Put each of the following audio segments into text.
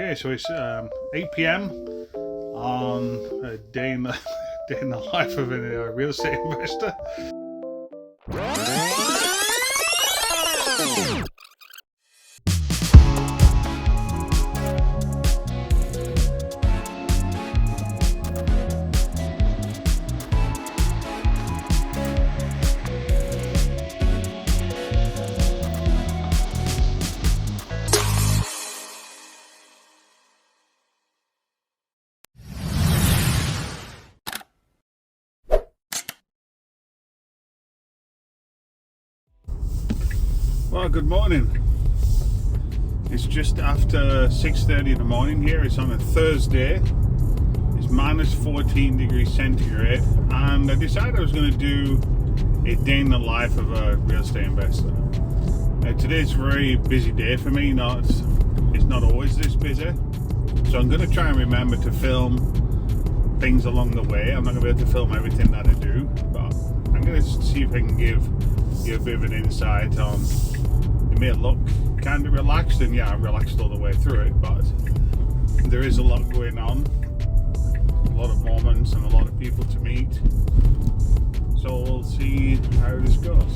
Okay, so it's 8 p.m. on a day in the life of a real estate investor. Well, good morning. It's just after 6:30 in the morning here. It's on a Thursday. It's minus 14 degrees centigrade, and I decided I was going to do a day in the life of a real estate investor. Today's a very busy day for me. It's not always this busy, so I'm going to try and remember to film things along the way. I'm not going to be able to film everything that I do, but I'm going to see if I can give you a bit of an insight on. It may look kind of relaxed, and yeah, I'm relaxed all the way through it, but there is a lot going on, a lot of moments and a lot of people to meet, so we'll see how this goes.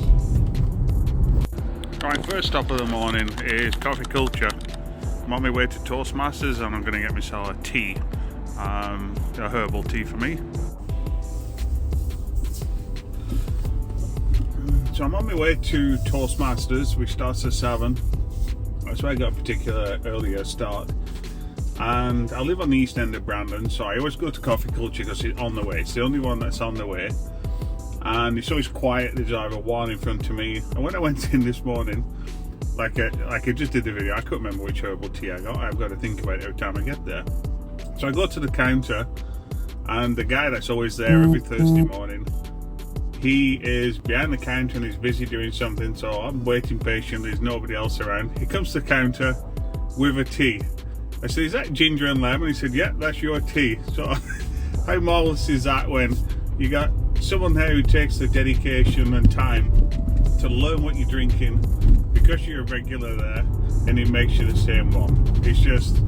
Right, first stop of the morning is coffee culture. I'm on my way to Toastmasters and I'm going to get myself a tea, a herbal tea for me. So I'm on my way to Toastmasters, which starts at 7. That's why I got a particular earlier start. And I live on the east end of Brandon, so I always go to Coffee Culture because it's on the way. It's the only one that's on the way. And it's always quiet. There's either one in front of me. And when I went in this morning, like I just did the video, I couldn't remember which herbal tea I got. I've got to think about it every time I get there. So I go to the counter, and the guy that's always there every Thursday morning, he is behind the counter and he's busy doing something, so I'm waiting patiently. There's nobody else around. He comes to the counter with a tea. I said, "Is that ginger and lemon?" He said, "Yeah, that's your tea." So how marvelous is that when you got someone there who takes the dedication and time to learn what you're drinking because you're a regular there, and he makes you the same one. It's just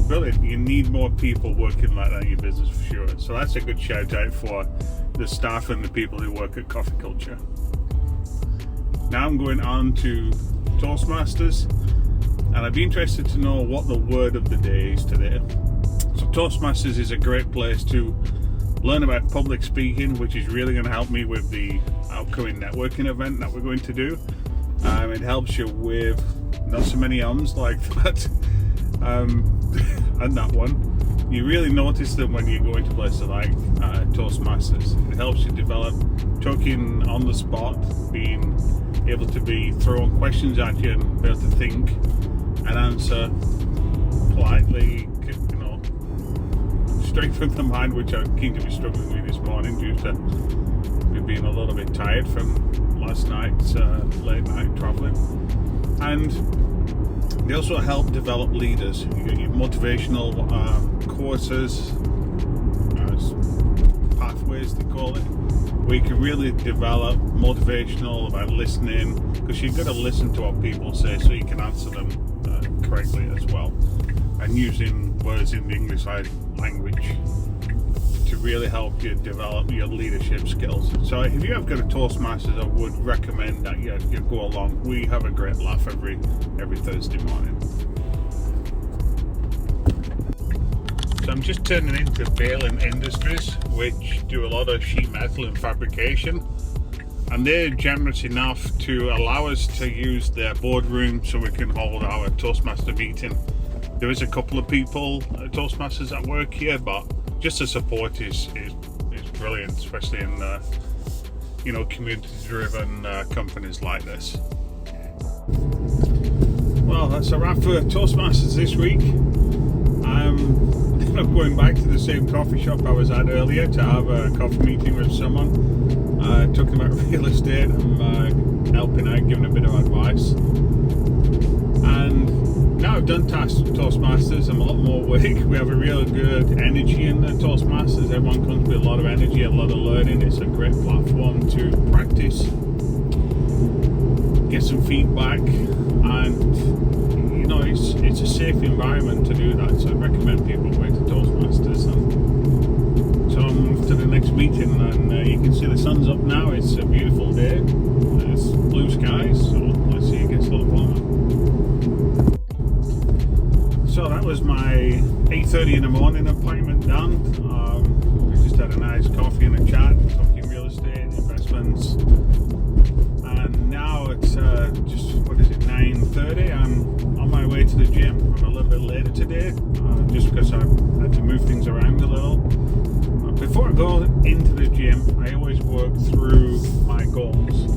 brilliant. You need more people working like that in your business for sure. So that's a good shout out for the staff and the people who work at Coffee Culture. Now I'm going on to Toastmasters, and I'd be interested to know what the word of the day is today. So Toastmasters is a great place to learn about public speaking, which is really going to help me with the upcoming networking event that we're going to do. It helps you with not so many ums like that and that one. You really notice them when you go into places like Toastmasters. It helps you develop talking on the spot, being able to be throwing questions at you and be able to think and answer politely, straight from the mind, which I seem to be struggling with this morning due to me being a little bit tired from last night's late night travelling. And they also help develop leaders. You get your motivational courses, pathways they call it, where you can really develop motivational about listening, because you've got to listen to what people say so you can answer them correctly as well, and using words in the English language to really help you develop your leadership skills. So if you have got a Toastmasters, I would recommend that you go along. We have a great laugh every Thursday morning. So I'm just turning into Bailin Industries, which do a lot of sheet metal and fabrication, and they're generous enough to allow us to use their boardroom so we can hold our Toastmaster meeting. There is a couple of people at Toastmasters that work here, but just the support is brilliant, especially in community-driven companies like this. Well, that's a wrap for Toastmasters this week. I'm going back to the same coffee shop I was at earlier to have a coffee meeting with someone. Talking about real estate. I'm helping out, giving a bit of advice. And now I've done Toastmasters, I'm a lot more awake. We have a real good energy in the Toastmasters. Everyone comes with a lot of energy, a lot of learning. It's a great platform to practice, get some feedback, and you know, it's a safe environment to do that, so I recommend people go to Toastmasters. And so I'm off to the next meeting, and you can see the sun's up now. It's a beautiful day. It's blue skies, so let's see, it gets a little warmer. So that was my 8:30 in the morning appointment done. We just had a nice coffee and a chat, talking real estate, investments, and now it's just, what is it, 9:30. I'm on my way to the gym. I'm a little bit later today, just because I had to move things around a little. Before I go into the gym, I always work through my goals.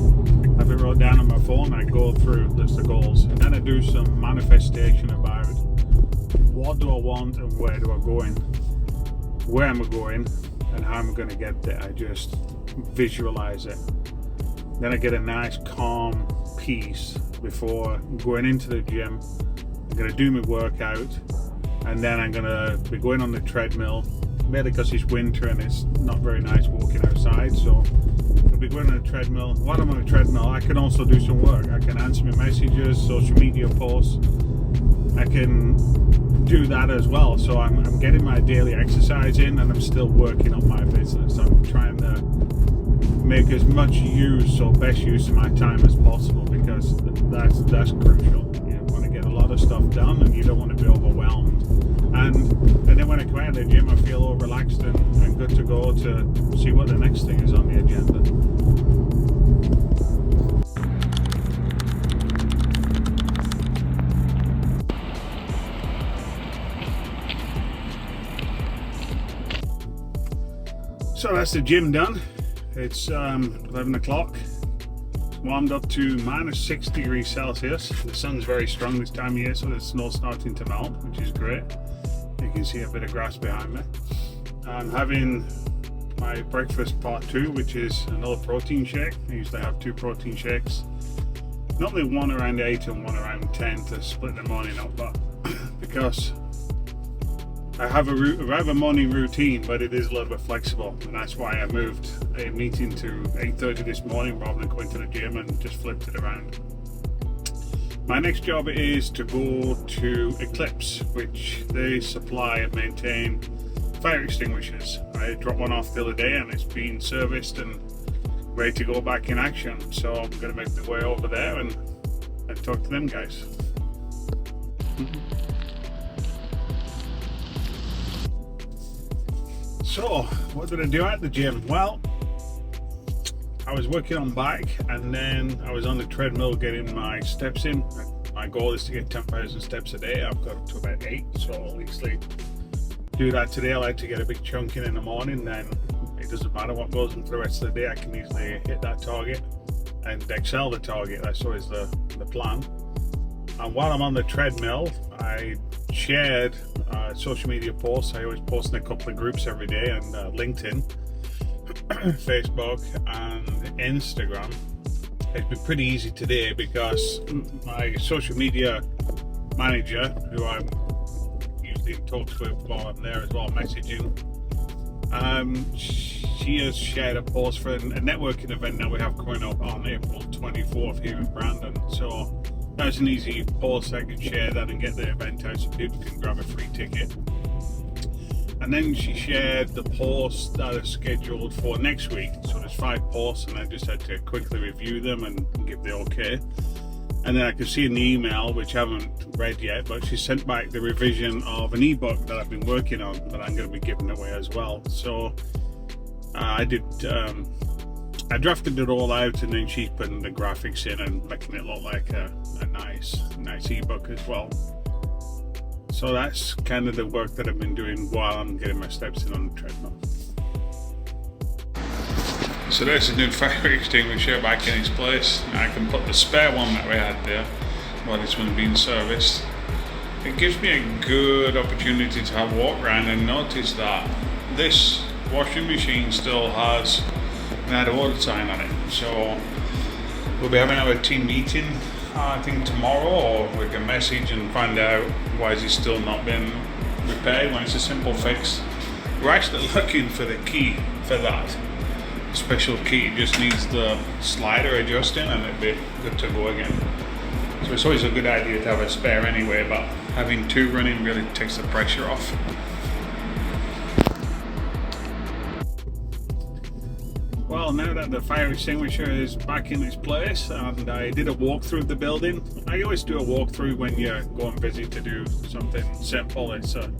I have it wrote down on my phone. I go through list of goals, and then I do some manifestation about what do I want and where do I going, where am I going, and how am I going to get there. I just visualize it. Then I get a nice calm peace before going into the gym. I'm going to do my workout, and then I'm going to be going on the treadmill, mainly because it's winter and it's not very nice walking outside, so I'll be going on the treadmill. While I'm on the treadmill, I can also do some work. I can answer my messages, social media posts. I can do that as well, so I'm getting my daily exercise in, and I'm still working on my business. I'm trying to make as much use or best use of my time as possible, because that's crucial. You want to get a lot of stuff done, and you don't want to be overwhelmed. And then when I come out of the gym, I feel all relaxed and good to go to see what the next thing is on the agenda. So that's the gym done. It's 11 o'clock. Warmed up to -6 degrees Celsius. The sun's very strong this time of year, so the snow's starting to melt, which is great. You can see a bit of grass behind me. I'm having my breakfast part 2, which is another protein shake. I usually have 2 protein shakes. Normally one around 8 and one around 10 to split the morning up, but because I have a morning routine, but it is a little bit flexible, and that's why I moved a meeting to 8:30 this morning rather than going to the gym, and just flipped it around. My next job is to go to Eclipse, which they supply and maintain fire extinguishers. I dropped one off the other day, and it's been serviced and ready to go back in action. So I'm going to make my way over there and talk to them guys. So, what did I do at the gym? Well, I was working on bike, and then I was on the treadmill getting my steps in. My goal is to get 10,000 steps a day. I've got up to about 8, so I'll easily do that today. I like to get a big chunk in the morning, then it doesn't matter what goes in for the rest of the day. I can easily hit that target and excel the target. That's always the plan. And while I'm on the treadmill, I shared social media posts. I always post in a couple of groups every day, and LinkedIn, Facebook and Instagram. It's been pretty easy today because my social media manager, who I'm usually in talks with while I'm there as well, messaging, she has shared a post for a networking event that we have coming up on April 24th here in Brandon. So that's an easy post. I can share that and get the event out so people can grab a free ticket. And then she shared the posts that are scheduled for next week. So there's 5 posts, and I just had to quickly review them and give the okay. And then I could see in the email, which I haven't read yet, but she sent back the revision of an ebook that I've been working on that I'm going to be giving away as well. So I drafted it all out, and then she's putting the graphics in and making it look like a nice ebook as well. So that's kind of the work that I've been doing while I'm getting my steps in on the treadmill. So there's a new fire extinguisher back in its place. I can put the spare one that we had there while this one's being serviced. It gives me a good opportunity to have a walk around and notice that this washing machine still has an add order sign on it. So we'll be having our team meeting, I think tomorrow, or we can message and find out why is it still not been repaired when it's a simple fix. We're actually looking for the key for that special key. It just needs the slider adjusting, and it'll be good to go again. It's always a good idea to have a spare anyway, but having two running really takes the pressure off. Well, now that the fire extinguisher is back in its place and I did a walkthrough of the building. I always do a walkthrough when you're going busy to do something simple. It's a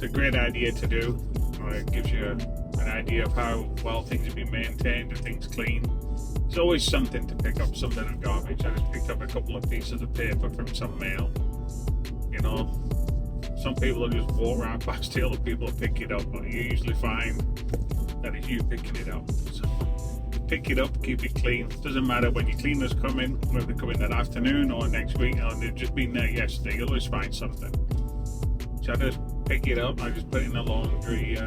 great idea to do. It gives you an idea of how well things have been maintained and things clean. It's always something to pick up, something of garbage. I just picked up a couple of pieces of paper from some mail. You know, some people will just walk around past the other people and pick it up, but you usually find that it's you picking it up. So pick it up, keep it clean. Doesn't matter when your cleaners come in, whether they come in that afternoon or next week, or they've just been there yesterday, you'll always find something. So I just pick it up, I just put it in the laundry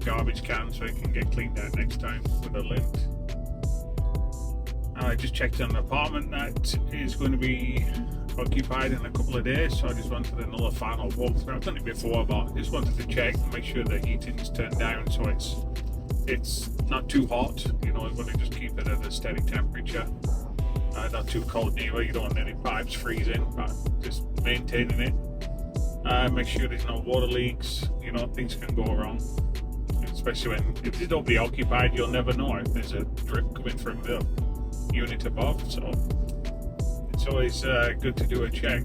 garbage can so it can get cleaned out next time with a lint. I just checked on an apartment that is going to be occupied in a couple of days, so I just wanted another final walkthrough. I've done it before, but I just wanted to check and make sure the heating's turned down so it's not too hot. You know, you want to just keep it at a steady temperature, not too cold neither. You don't want any pipes freezing, but just maintaining it. Make sure there's no water leaks. You know, things can go wrong, especially if it's nobody occupied. You'll never know if there's a drip coming from the unit above, so it's always good to do a check.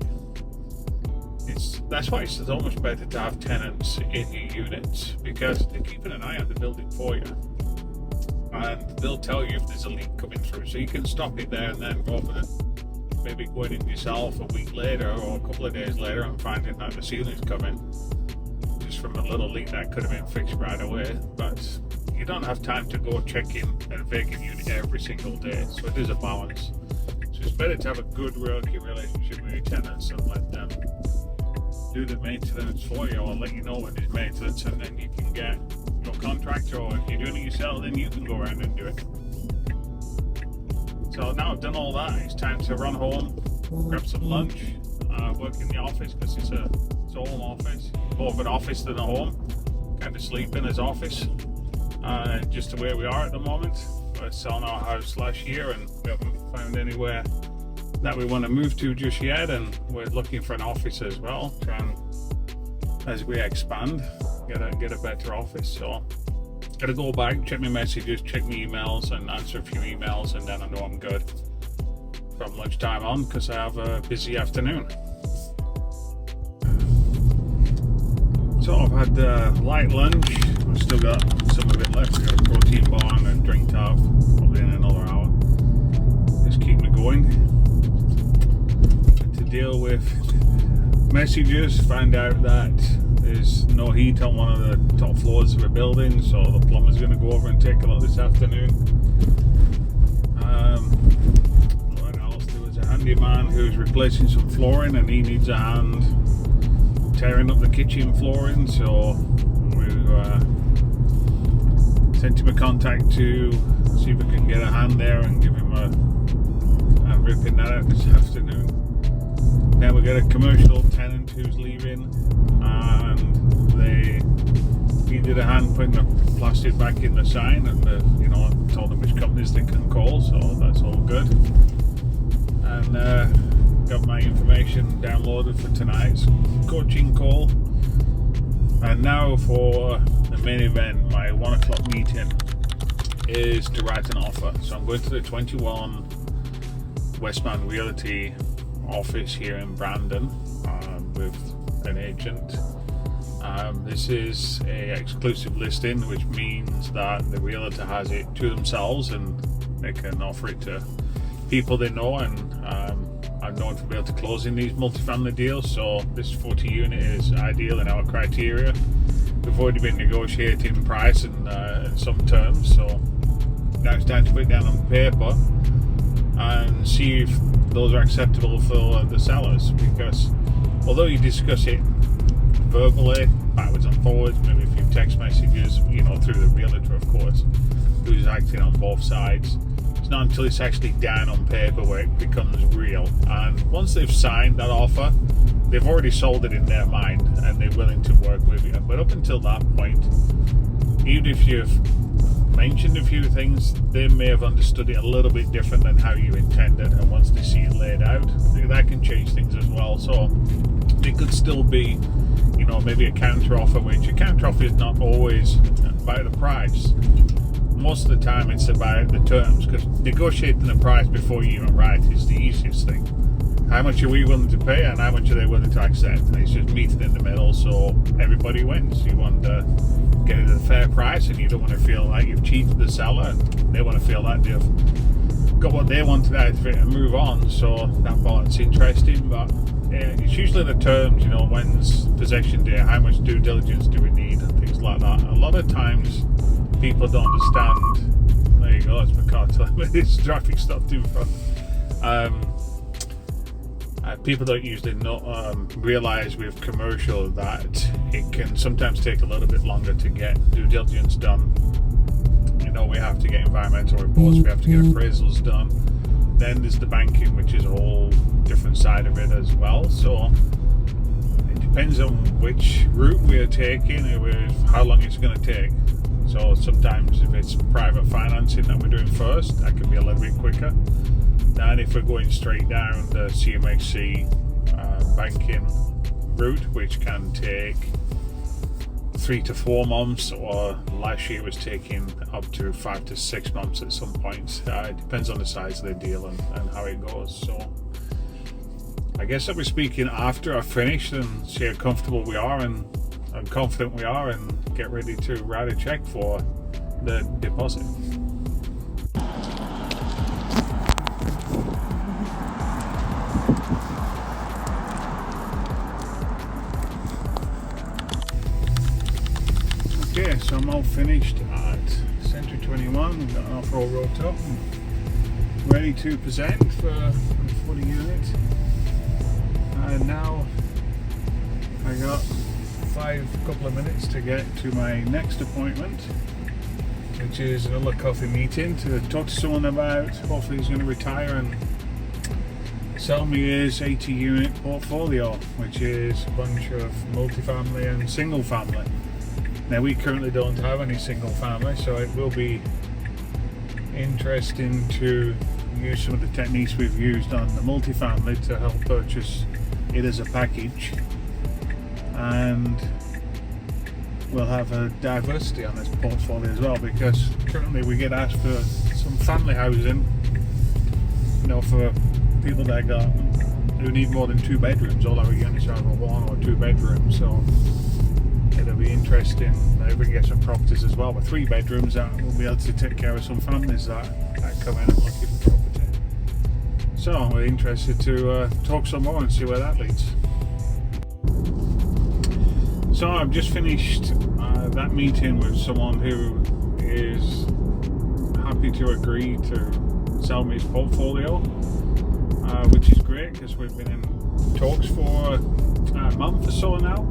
That's why it's so much better to have tenants in your units, because they're keeping an eye on the building for you and they'll tell you if there's a leak coming through, so you can stop it there and then, rather than maybe going in yourself a week later or a couple of days later and finding that the ceiling's coming just from a little leak that could have been fixed right away. But you don't have time to go check in a vacant unit every single day, so it is a balance. So it's better to have a good working relationship with your tenants and let them do the maintenance for you, or let you know when there's maintenance, and then you can get your contractor, or if you're doing it yourself, then you can go around and do it. So now I've done all that, it's time to run home, grab some lunch, work in the office, because it's a home office, more of an office than a home, kind of sleep in his office. Just the way we are at the moment. We're selling our house last year and we haven't found anywhere that we want to move to just yet, and we're looking for an office as well, trying as we expand get a better office. So gotta go back, check my messages, check my emails and answer a few emails, and then I know I'm good from lunchtime on, because I have a busy afternoon. So I've had light lunch. I've still got some of it left. I've got a protein bar and a drink to have, probably in another hour. Just keep me going. To deal with messages, find out that there's no heat on one of the top floors of a building, so the plumber's going to go over and take a look this afternoon. What else? There was a handyman who's replacing some flooring and he needs a hand tearing up the kitchen flooring, so we sent him a contact to see if we can get a hand there and give him a ripping that out this afternoon. Then we got a commercial tenant who's leaving, and they needed a hand putting the plastic back in the sign, and I told them which companies they can call, so that's all good. And got my information downloaded for tonight's coaching call. And now for the main event, my 1 o'clock meeting is to write an offer. So I'm going to the 21 Westman Realty office here in Brandon with an agent. This is a exclusive listing, which means that the realtor has it to themselves and they can offer it to people they know, and I'm known to be able to close in these multifamily deals, so this 40 unit is ideal in our criteria. We've already been negotiating price and some terms, so now it's time to put it down on paper and see if those are acceptable for the sellers, because although you discuss it verbally, backwards and forwards, maybe a few text messages, through the realtor, of course, who's acting on both sides, it's not until it's actually down on paper where it becomes real. And once they've signed that offer, they've already sold it in their mind and they're willing to work with you. But up until that point, even if you've mentioned a few things, they may have understood it a little bit different than how you intended, and once they see it laid out, that can change things as well. So it could still be, you know, maybe a counter offer, which a counter offer is not always about the price. Most of the time it's about the terms, because negotiating the price before you even write is the easiest thing. How much are we willing to pay and how much are they willing to accept? And it's just meeting in the middle, so everybody wins. You want to get it at a fair price, and you don't want to feel like you've cheated the seller, and they want to feel like they've got what they wanted out of it and move on. So that part's interesting, but it's usually the terms, you know, when's possession day, how much due diligence do we need, and things like that. A lot of times people don't understand. There you go, it's my car telling me this traffic stopped in front. People don't usually realise with commercial that it can sometimes take a little bit longer to get due diligence done. You know, we have to get environmental reports, we have to get appraisals done. Then there's the banking, which is a whole different side of it as well. So it depends on which route we're taking and how long it's going to take. So sometimes if it's private financing that we're doing first, that can be a little bit quicker. And if we're going straight down the CMHC banking route, which can take 3 to 4 months, or last year was taking up to 5 to 6 months at some point. It depends on the size of the deal and how it goes. So I guess I'll be speaking after I've finished and see how comfortable we are and confident we are, and get ready to write a check for the deposit. Okay, so I'm all finished at Century 21, got an off-road road up, ready to present for the unit. And now I got couple of minutes to get to my next appointment, which is another coffee meeting to talk to someone about, hopefully he's going to retire and sell me his 80 unit portfolio, which is a bunch of multifamily and single family. Now we currently don't have any single family, so it will be interesting to use some of the techniques we've used on the multifamily to help purchase it as a package. And we'll have a diversity on this portfolio as well, because currently we get asked for some family housing, you know, for people that who need more than 2 bedrooms. All our units are either 1 or 2 bedrooms, so it'll be interesting if we can get some properties as well with 3 bedrooms that we'll be able to take care of some families that come in and looking for property. So we're interested to talk some more and see where that leads. So I've just finished that meeting with someone who is happy to agree to sell me his portfolio, which is great because we've been in talks for a month or so now.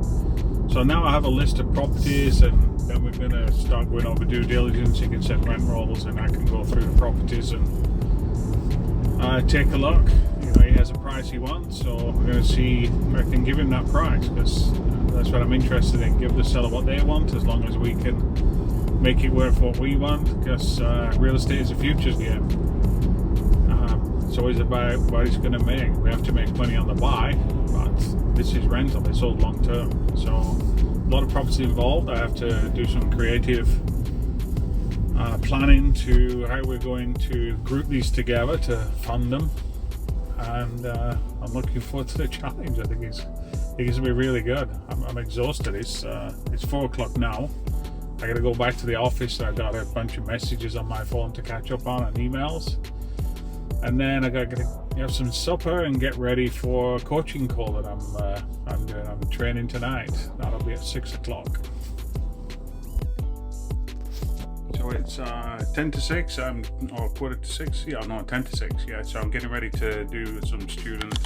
So now I have a list of properties, and then we're going to start going over due diligence. You can set rent rolls and I can go through the properties and take a look. You know, he has a price he wants, so we're going to see if I can give him that price, because that's what I'm interested in. Give the seller what they want, as long as we can make it worth what we want, because real estate is a futures game. It's always about what it's going to make. We have to make money on the buy, but this is rental, it's all long term. So a lot of property involved. I have to do some creative planning to how we're going to group these together to fund them, and I'm looking forward to the challenge. I think it's going to be really good. I'm exhausted. It's 4 o'clock now. I got to go back to the office. I got a bunch of messages on my phone to catch up on and emails, and then I got to have some supper and get ready for a coaching call that I'm doing. I'm training tonight. That'll be at 6 o'clock. So it's 10 to 6, or quarter to 6, 10 to 6, so I'm getting ready to do some student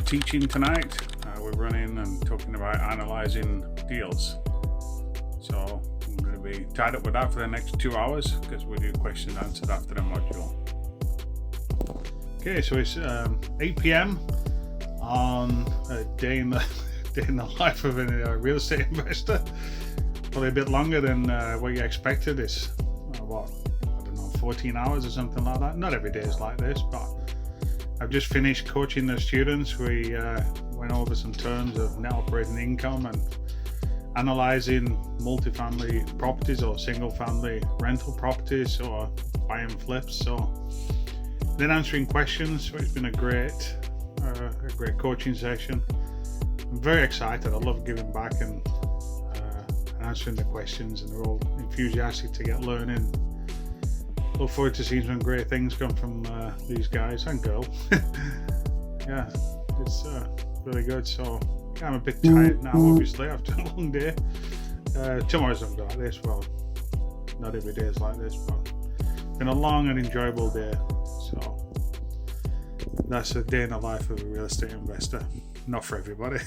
teaching tonight. We're running and talking about analysing deals. So I'm going to be tied up with that for the next 2 hours, because we do questions answered after the module. Okay, so it's 8 p.m. on a day in the life of a real estate investor. Probably a bit longer than what you expected. It's what, I don't know, 14 hours or something like that. Not every day is like this, but I've just finished coaching the students. We went over some terms of net operating income and analysing multifamily properties or single family rental properties or buy and flips. So then answering questions. So it's been a great coaching session. I'm very excited. I love giving back and answering the questions, and they're all enthusiastic to get learning. Look forward to seeing some great things come from these guys and girl. Yeah, it's really good. So I'm a bit tired now, obviously, after a long day. Tomorrow's not like this. Well, not every day is like this, but it's been a long and enjoyable day. So that's a day in the life of a real estate investor. Not for everybody.